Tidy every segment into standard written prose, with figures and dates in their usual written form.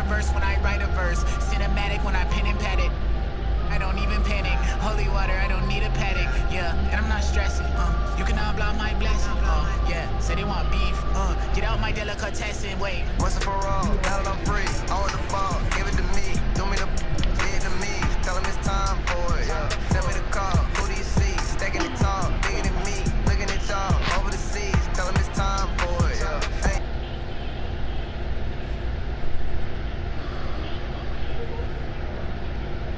universe when I write a verse. Cinematic when I pen and pad it. I don't even panic. Holy water, I don't need a paddock. Yeah, and I'm not stressing. You can unblock my blessing. Yeah, say they want beef. Get out my delicatessen. Wait. Once and for all, now that I'm free, I want the ball, give it to me. Do me the give it to me. Tell him it's time for it. Yeah, send me the call. Who do you see? Stacking it tall, bigger than me. Looking at y'all over the seas. Tell him it's time for it. Yeah. Hey.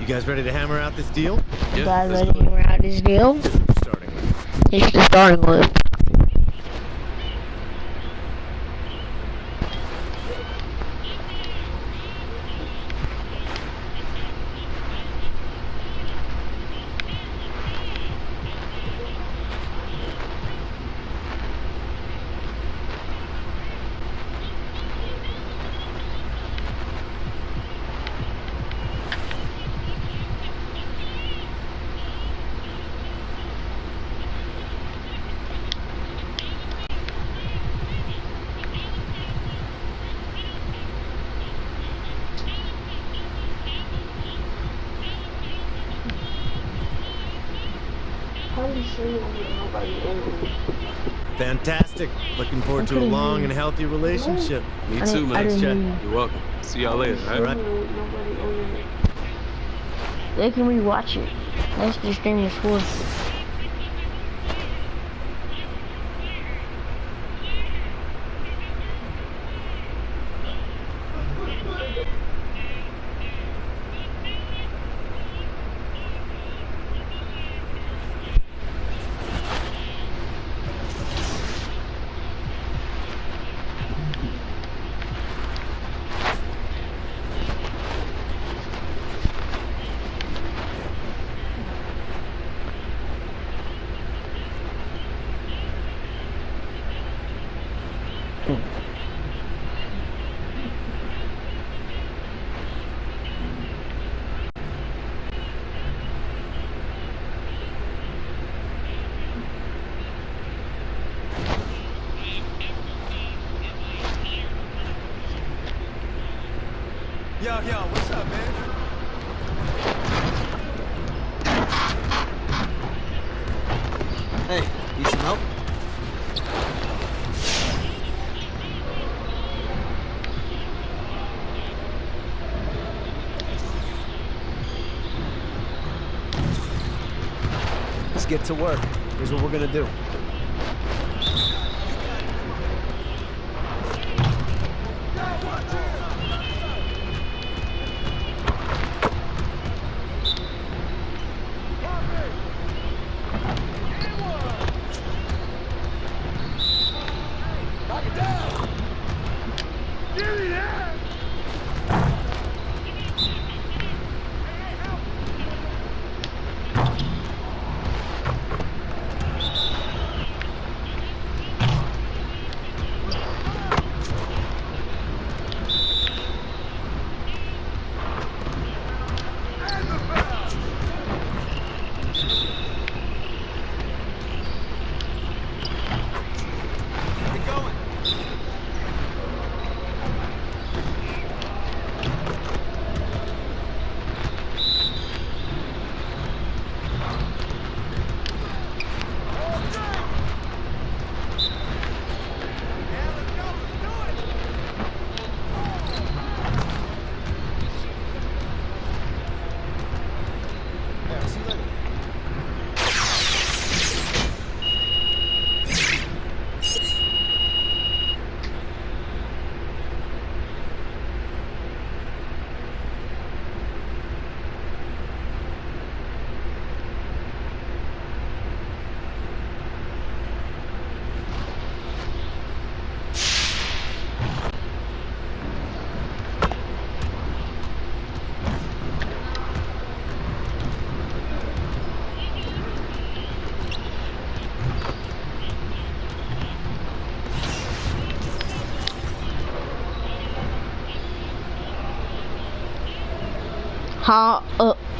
You guys ready to hammer out this deal? You guys ready to hammer out this deal? Starting. It's the starting list. Fantastic. Looking forward to a long and healthy relationship. Me too, man. Thanks, Chad. You're welcome. See y'all later, all right? They can rewatch it. That's just in the school. Yo, what's up, man? Hey, need some help? Let's get to work. Here's what we're gonna do.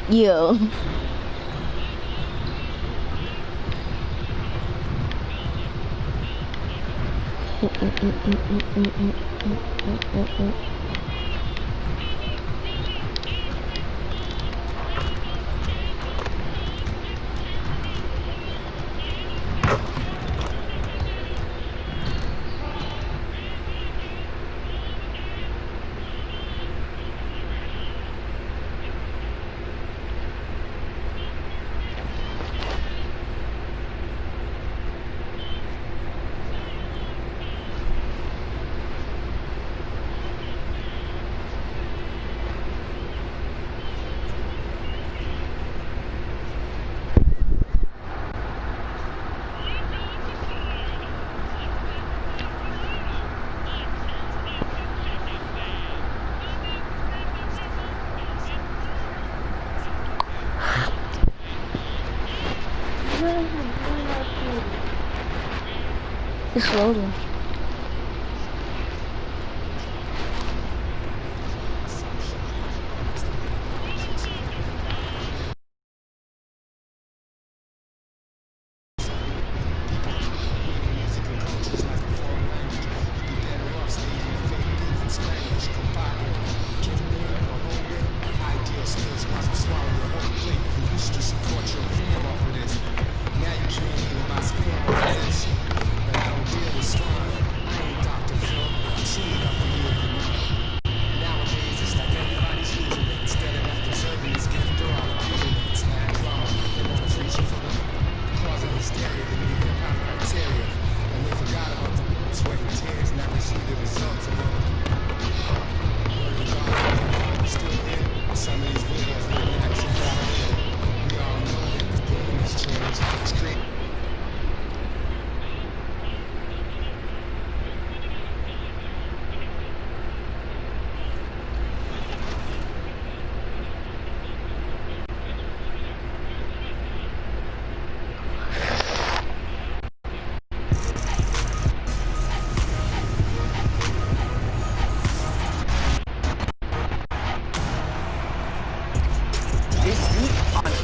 Yeah. It's loading.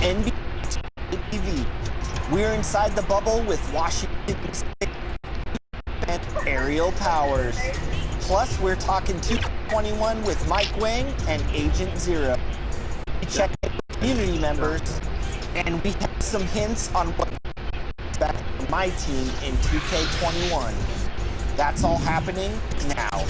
NBA TV. We're inside the bubble with Washington State and Aerial Powers. Plus, we're talking 221 with Mike Wang and Agent Zero. We check in with community members, and we have some hints on what to expect from my team in 2K21. That's all happening now.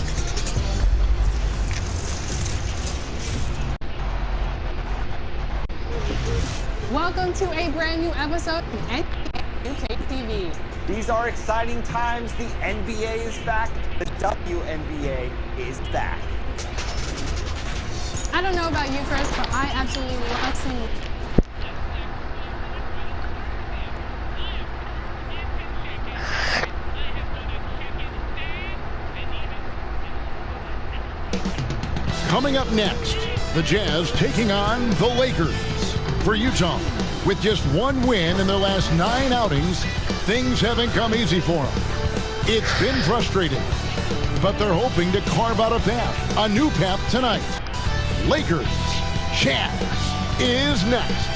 Welcome to a brand new episode of NBA TV. These are exciting times. The NBA is back. The WNBA is back. I don't know about you, Chris, but I absolutely love seeing. Coming up next, the Jazz taking on the Lakers. For Utah, with just one win in their last 9 outings, things haven't come easy for them. It's been frustrating, but they're hoping to carve out a path, a new path tonight. Lakers, Jazz is next.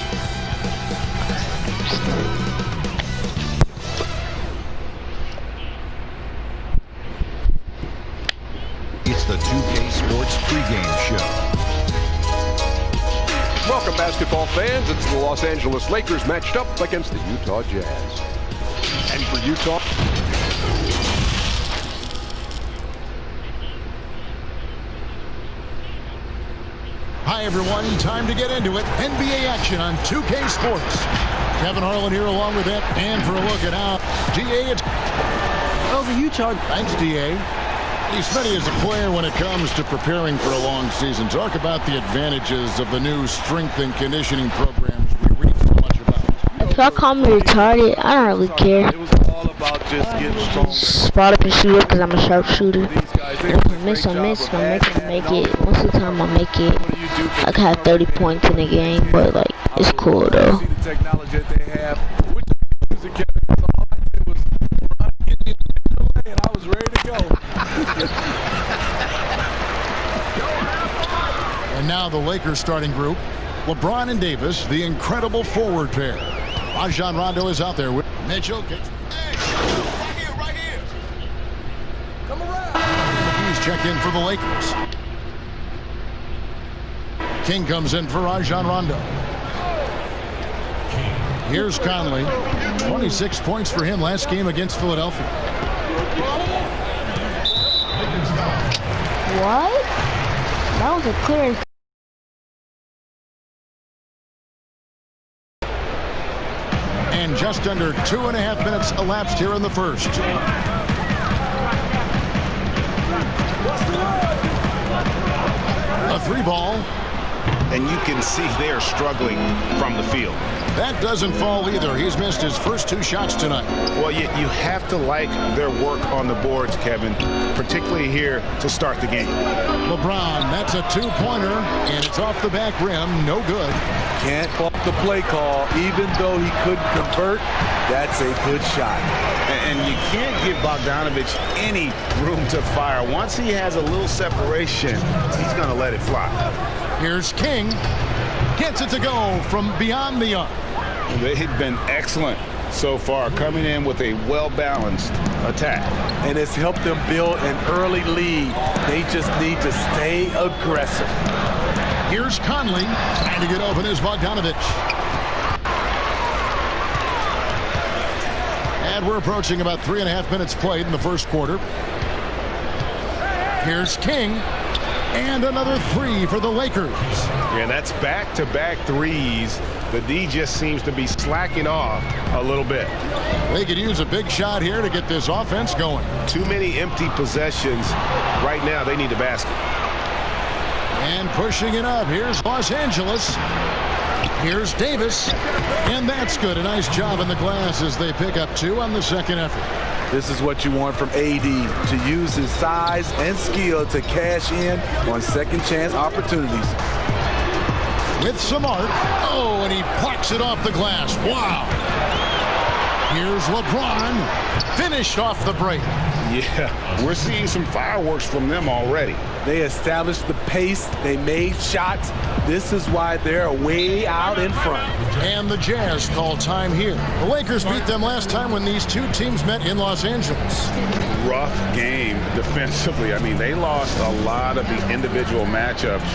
It's the 2K Sports pregame show. Welcome, basketball fans. It's the Los Angeles Lakers matched up against the Utah Jazz. And for Utah, Hi, everyone. Time to get into it. NBA action on 2K Sports. Kevin Harlan here along with it. And for a look at how DA... Over Utah. Thanks, DA. Smitty is a player when it comes to preparing for a long season. Talk about the advantages of the new strength and conditioning programs we read so much about. If y'all call me retarded, I don't really care. It was all about just getting strong. Spot up and shoot it because I'm a sharpshooter. If I miss, I miss. If I make it. Most of the time I make it. I can have 30 points in the game, but like, it's cool though. See the technology that they have. Which music kept all I did was run, get me in the way, and I was ready to go. And now the Lakers starting group. LeBron and Davis, the incredible forward pair. Rajon Rondo is out there with Mitchell. Hey, right here. Come around. He's checked in for the Lakers. King comes in for Rajon Rondo. Here's Conley. 26 points for him last game against Philadelphia. What? That was a clear. And just under 2.5 minutes elapsed here in the first. A 3-ball. And you can see they're struggling from the field. That doesn't fall either. He's missed his first 2 shots tonight. Well, you have to like their work on the boards, Kevin, particularly here to start the game. LeBron, that's a 2-pointer, and it's off the back rim. No good. Can't fault the play call. Even though he couldn't convert, That's a good shot. And you can't give Bogdanovich any room to fire. Once he has a little separation, he's going to let it fly. Here's King. Gets it to go from beyond the arc. They've been excellent so far, coming in with a well-balanced attack. And it's helped them build an early lead. They just need to stay aggressive. Here's Conley. Trying to get open is Bogdanovich. And we're approaching about 3.5 minutes played in the first quarter. Here's King. And another three for the Lakers. Yeah, that's back-to-back threes. The D just seems to be slacking off a little bit. They could use a big shot here to get this offense going. Too many empty possessions. Right now, they need a basket. And pushing it up. Here's Los Angeles. Here's Davis. And that's good. A nice job in the glass as they pick up 2 on the second effort. This is what you want from AD, to use his size and skill to cash in on second chance opportunities. With Samart. Oh, and he plucks it off the glass. Wow. Here's LeBron. Finished off the break. Yeah, we're seeing some fireworks from them already. They established the pace. They made shots. This is why they're way out in front. And the Jazz call time here. The Lakers beat them last time when these two teams met in Los Angeles. Rough game defensively. I mean, they lost a lot of the individual matchups,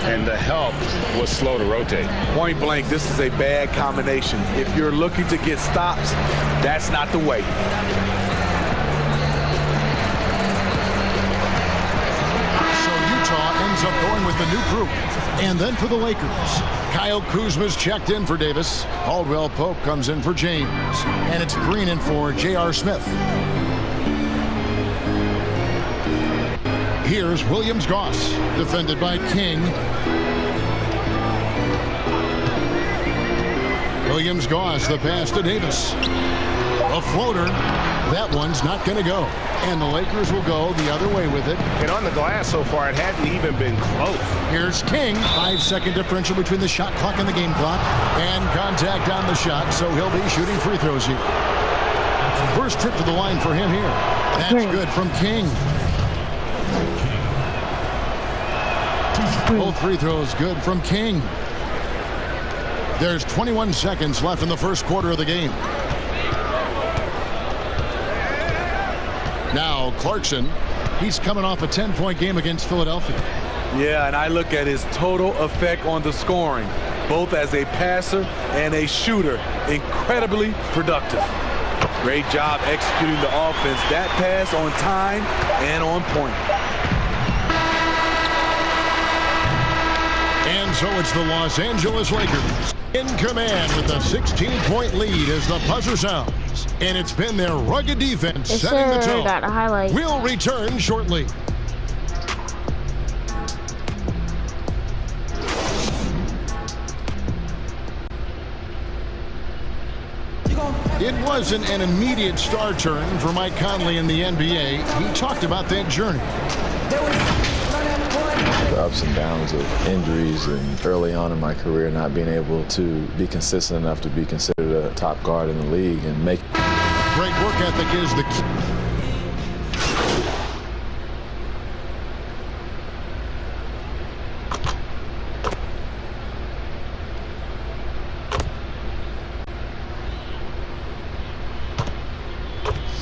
and the help was slow to rotate. Point blank, this is a bad combination. If you're looking to get stops, that's not the way. Ends up going with the new group. And then for the Lakers, Kyle Kuzma's checked in for Davis. Caldwell Pope comes in for James. And it's Green in for J.R. Smith. Here's Williams-Goss, defended by King. Williams-Goss, the pass to Davis. A floater. That one's not going to go. And the Lakers will go the other way with it. And on the glass so far, it hadn't even been close. Here's King. 5-second differential between the shot clock and the game clock. And contact on the shot, so he'll be shooting free throws here. First trip to the line for him here. That's good from King. Both free throws good from King. There's 21 seconds left in the first quarter of the game. Now Clarkson, he's coming off a 10-point game against Philadelphia. Yeah, and I look at his total effect on the scoring, both as a passer and a shooter. Incredibly productive. Great job executing the offense. That pass on time and on point. And so it's the Los Angeles Lakers in command with a 16-point lead as the buzzer sounds. And it's been their rugged defense setting the tone. Got a highlight. We'll return shortly. It wasn't an immediate star turn for Mike Conley in the NBA. He talked about that journey. The ups and downs of injuries and early on in my career not being able to be consistent enough to be considered a top guard in the league and make. Great work ethic is the key.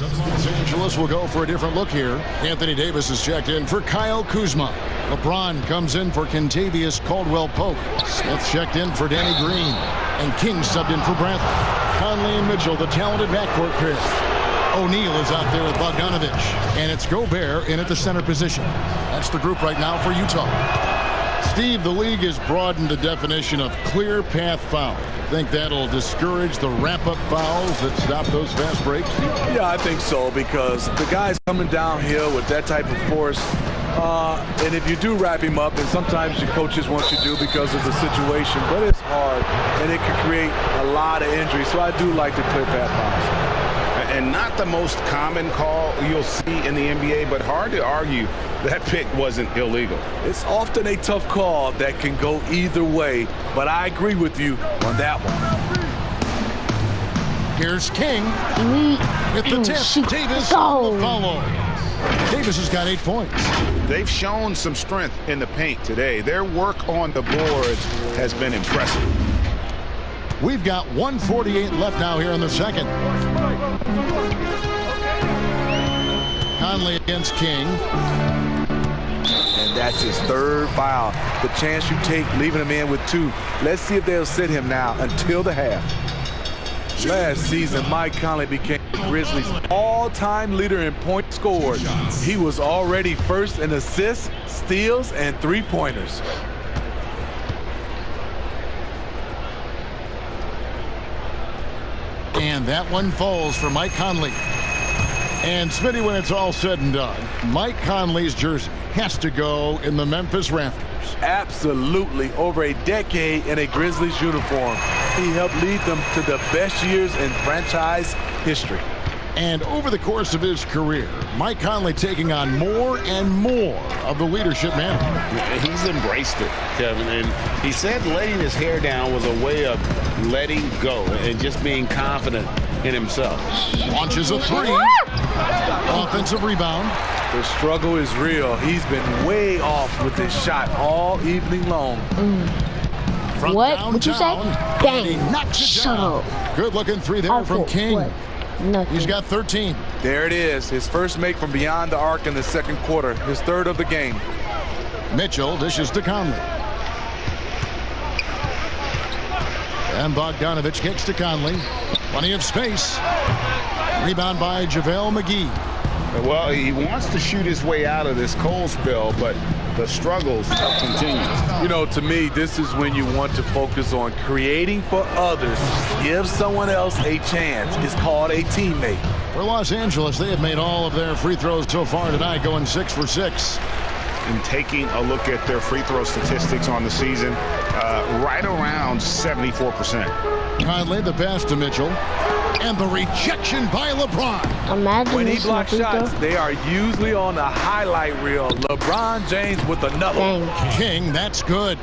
Los Angeles will go for a different look here. Anthony Davis is checked in for Kyle Kuzma. LeBron comes in for Kentavious Caldwell-Pope. Smith checked in for Danny Green. And King subbed in for Bradley. Conley and Mitchell, the talented backcourt pair. O'Neal is out there with Bogdanovich. And it's Gobert in at the center position. That's the group right now for Utah. Steve, the league has broadened the definition of clear path foul. Think that'll discourage the wrap-up fouls that stop those fast breaks? Yeah, I think so, because the guy's coming downhill with that type of force. And if you do wrap him up, and sometimes your coaches want you to do because of the situation, but it's hard, and it can create a lot of injuries. So I do like the clear path fouls. And not the most common call you'll see in the NBA, but hard to argue that pick wasn't illegal. It's often a tough call that can go either way, but I agree with you on that one. Here's King with the tip. Shoot. Davis Go. on the follow. Davis has got 8 points. They've shown some strength in the paint today. Their work on the boards has been impressive. We've got 1:48 left now here in the second. Conley against King. And that's his 3rd foul. The chance you take leaving him in with 2. Let's see if they'll sit him now until the half. Last season, Mike Conley became Grizzlies' all-time leader in points scored. He was already first in assists, steals, and 3-pointers. And that one falls for Mike Conley. And Smitty, when it's all said and done, Mike Conley's jersey has to go in the Memphis Rafters. Absolutely. Over a decade in a Grizzlies uniform. He helped lead them to the best years in franchise history. And over the course of his career, Mike Conley taking on more and more of the leadership mantle. He's embraced it, Kevin. And he said letting his hair down was a way of letting go and just being confident in himself. Launches a 3. Offensive rebound. The struggle is real. He's been way off with his shot all evening long. What? What'd you say? Dang. Shut up. Good looking 3 there from King. What? Nothing. He's got 13. There it is. His first make from beyond the arc in the second quarter. His 3rd of the game. Mitchell dishes to Conley. And Bogdanovich kicks to Conley. Plenty of space. Rebound by JaVale McGee. Well, he wants to shoot his way out of this cold spell, but the struggles continue. You know, to me, this is when you want to focus on creating for others. Give someone else a chance. It's called a teammate. For Los Angeles, they have made all of their free throws so far tonight, going 6 for 6. And taking a look at their free throw statistics on the season, right around 74%. Conley, the pass to Mitchell. And the rejection by LeBron. Imagine when he blocks shots, they are usually on the highlight reel. LeBron James with another. Dang. King, that's good.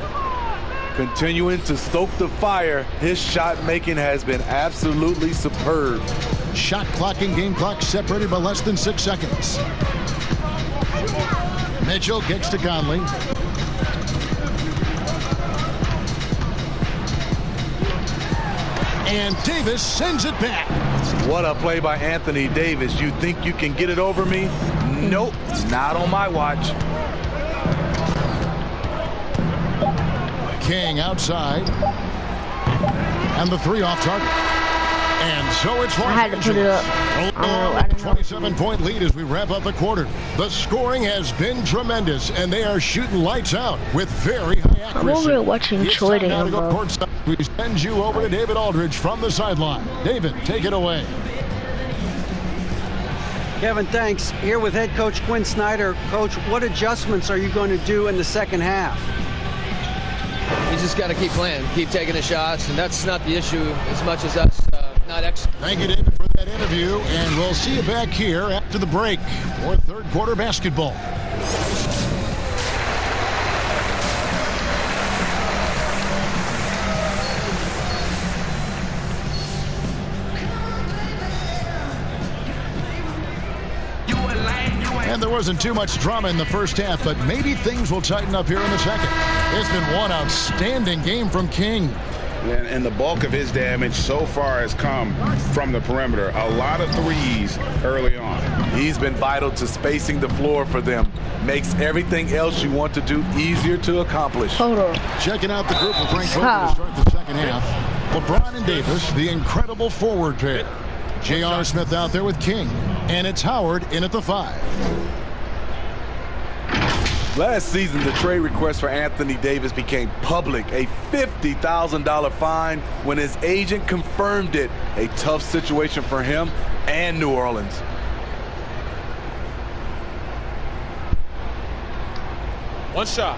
Continuing to stoke the fire, his shot making has been absolutely superb. Shot clock and game clock separated by less than 6 seconds. Mitchell kicks to Conley. And Davis sends it back. What a play by Anthony Davis. You think you can get it over me? Nope, not on my watch. King outside. And the 3 off target. And so it's I had to put it up. A 27-point lead as we wrap up the quarter. The scoring has been tremendous, and they are shooting lights out with very high accuracy. I'm over here watching Troy now to go bro. courtside. We send you over to David Aldridge from the sideline. David, take it away. Kevin, thanks. Here with head coach Quinn Snyder. Coach, what adjustments are you going to do in the second half? You just got to keep playing, keep taking the shots, and that's not the issue as much as us not executing. Thank you, David, for that interview, and we'll see you back here after the break for third quarter basketball. And there wasn't too much drama in the first half, but maybe things will tighten up here in the second. It's been one outstanding game from King. And the bulk of his damage so far has come from the perimeter. A lot of threes early on. He's been vital to spacing the floor for them. Makes everything else you want to do easier to accomplish. Hold on. Checking out the group of Frank Vogel to start the second half. LeBron and Davis, the incredible forward pair. J.R. Smith out there with King. And it's Howard in at the 5. Last season, the trade request for Anthony Davis became public. A $50,000 fine when his agent confirmed it. A tough situation for him and New Orleans. One shot.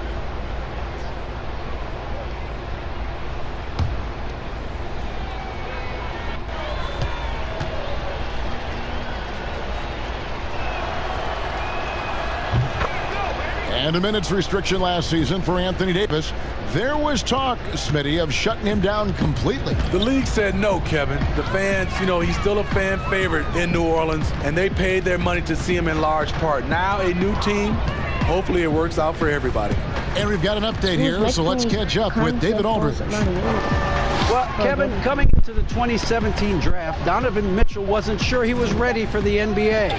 And a minutes restriction last season for Anthony Davis. There was talk, Smitty, of shutting him down completely. The league said no, Kevin. The fans, he's still a fan favorite in New Orleans, and they paid their money to see him in large part. Now a new team, hopefully it works out for everybody. And we've got an update here, so let's catch up with David Aldridge. Well, Kevin, coming into the 2017 draft, Donovan Mitchell wasn't sure he was ready for the NBA.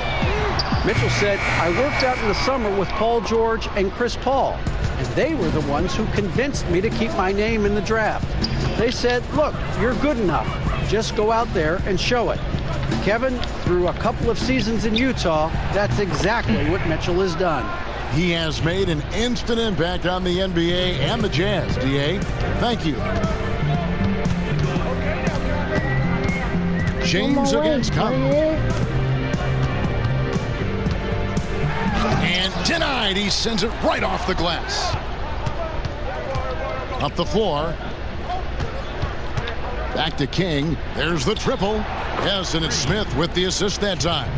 Mitchell said, I worked out in the summer with Paul George and Chris Paul, and they were the ones who convinced me to keep my name in the draft. They said, look, you're good enough. Just go out there and show it. Kevin, through a couple of seasons in Utah, that's exactly what Mitchell has done. He has made an instant impact on the NBA and the Jazz, D.A. Thank you. James against Conley. And denied. He sends it right off the glass. Up the floor. Back to King. There's the triple. Yes, and it's Smith with the assist that time.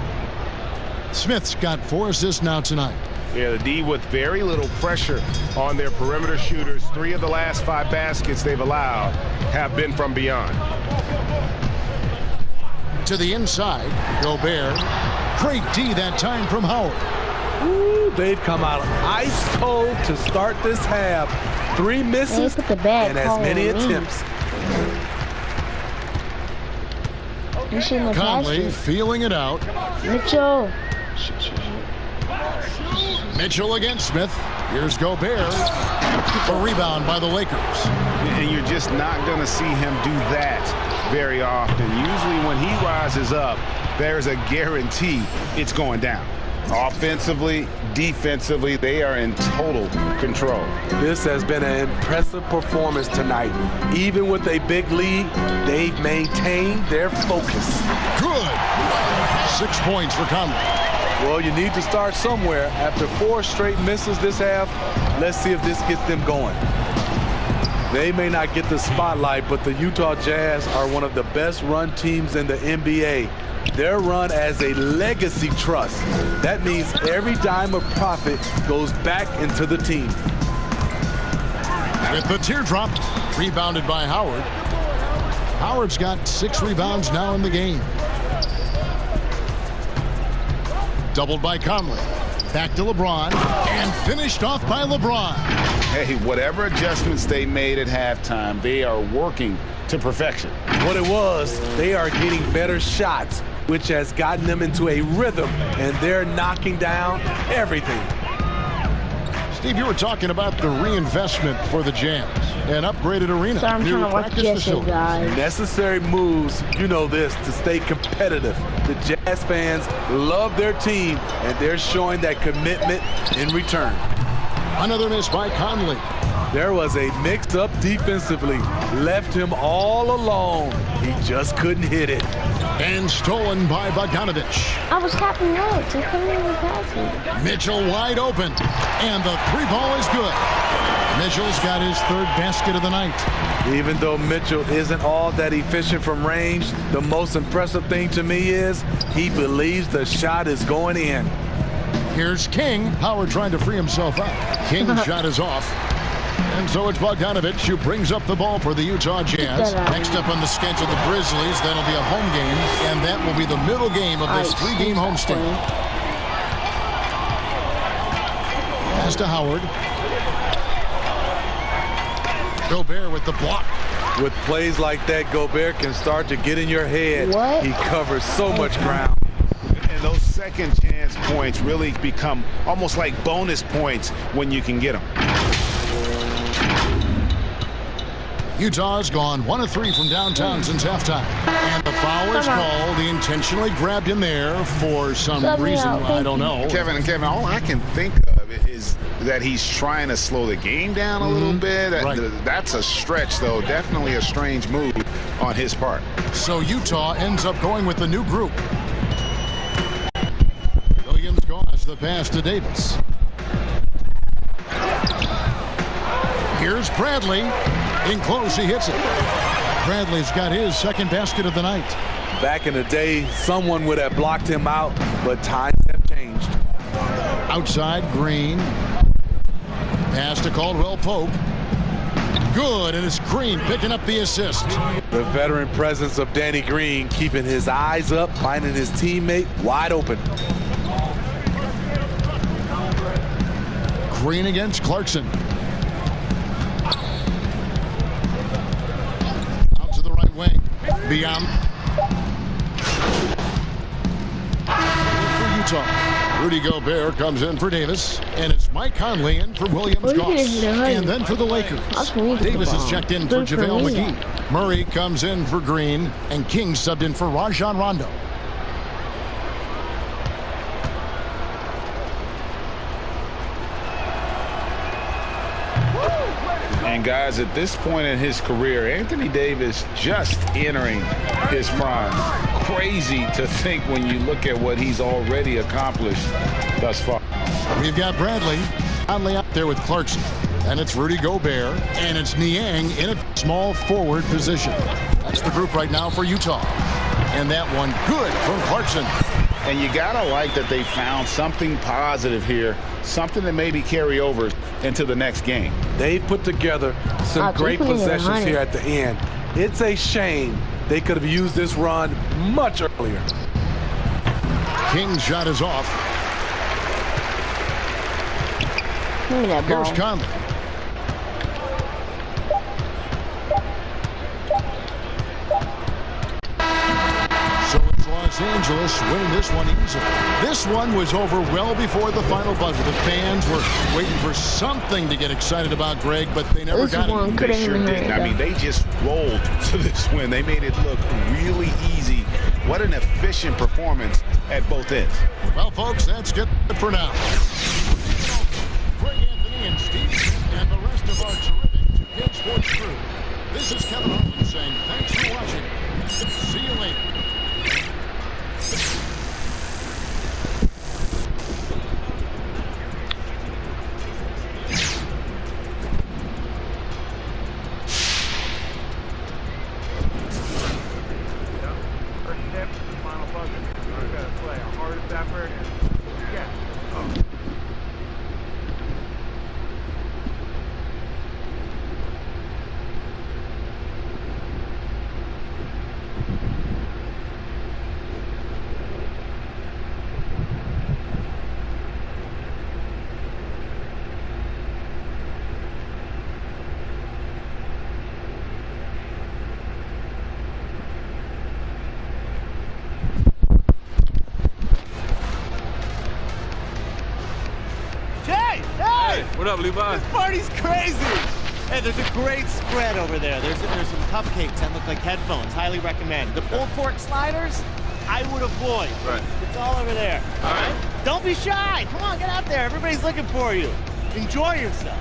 Smith's got 4 assists now tonight. Yeah, the D with very little pressure on their perimeter shooters. 3 of the last 5 baskets they've allowed have been from beyond. To the inside, Gobert. Great D that time from Howard. Ooh, they've come out ice cold to start this half. 3 misses and as many attempts. Conley feeling it out. Mitchell. Mitchell against Smith. Here's Gobert. A rebound by the Lakers. And you're just not going to see him do that very often. Usually when he rises up, there's a guarantee it's going down. Offensively, defensively, they are in total control. This has been an impressive performance tonight. Even with a big lead, they've maintained their focus. Good. 6 points for Conley. Well, you need to start somewhere. After 4 straight misses this half, let's see if this gets them going. They may not get the spotlight, but the Utah Jazz are one of the best run teams in the NBA. They're run as a legacy trust. That means every dime of profit goes back into the team. With the teardrop, rebounded by Howard. Howard's got 6 rebounds now in the game. Doubled by Conley. Back to LeBron, and finished off by LeBron. Hey, whatever adjustments they made at halftime, they are working to perfection. What it was, they are getting better shots, which has gotten them into a rhythm, and they're knocking down everything. Steve, you were talking about the reinvestment for the Jazz. An upgraded arena. So I'm trying to watch Jayjauy, guys. Necessary moves, you know this, to stay competitive. The Jazz fans love their team, and they're showing that commitment in return. Another miss by Conley. There was a mix-up defensively. Left him all alone. He just couldn't hit it. And stolen by Bogdanovich. I was tapping legs. I couldn't even pass it. Mitchell wide open. And the 3-ball is good. Mitchell's got his 3rd basket of the night. Even though Mitchell isn't all that efficient from range, the most impressive thing to me is he believes the shot is going in. Here's King. Howard trying to free himself up. King's shot is off. And so it's Bogdanovich who brings up the ball for the Utah Jazz. Next up on the schedule, the Grizzlies. That'll be a home game, and that will be the middle game of this 3-game homestand. Pass to Howard. Gobert with the block. With plays like that, Gobert can start to get in your head. What? He covers so much ground. And those second chance points really become almost like bonus points when you can get them. Utah's gone 1 of 3 from downtown since halftime. And the foul is called. He intentionally grabbed him there for some reason. I don't know. Kevin, all I can think of is that he's trying to slow the game down a little bit. That's a stretch, though. Definitely a strange move on his part. So Utah ends up going with the new group. Williams goes the pass to Davis. Here's Bradley. In close, he hits it. Bradley's got his 2nd basket of the night. Back in the day, someone would have blocked him out, but times have changed. Outside, Green. Pass to Caldwell Pope. Good, and it's Green picking up the assist. The veteran presence of Danny Green keeping his eyes up, finding his teammate wide open. Green against Clarkson. Out to the right wing. Beyond. For Utah. Rudy Gobert comes in for Davis, and it's Mike Conley in for Williams-Goss. And then for the Lakers, Davis is checked in for JaVale McGee. Murray comes in for Green, and King subbed in for Rajon Rondo. And guys, at this point in his career, Anthony Davis just entering his prime. Crazy to think when you look at what he's already accomplished thus far. We've got Bradley Conley out there with Clarkson. And it's Rudy Gobert, and it's Niang in a small forward position. That's the group right now for Utah. And that one good from Clarkson. And you gotta like that they found something positive here, something that maybe carry over into the next game. They put together some great possessions here at the end. It's a shame they could have used this run much earlier. King's shot is off. Give me that ball. Here's Conley. Los Angeles winning this one easily. This one was over well before the final buzzer. The fans were waiting for something to get excited about, Greg, but they never got it. They sure didn't. I mean, they just rolled to this win. They made it look really easy. What an efficient performance at both ends. Well, folks, that's good for now. Greg Anthony and Steve Smith and the rest of our terrific 2K Sports crew. This is Kevin Harlan saying thanks for watching. See you later. What up, Levi? This party's crazy. Hey, there's a great spread over there. There's some cupcakes that look like headphones. Highly recommend. The pulled pork sliders, I would avoid. Right. It's all over there. All right. Don't be shy. Come on, get out there. Everybody's looking for you. Enjoy yourself.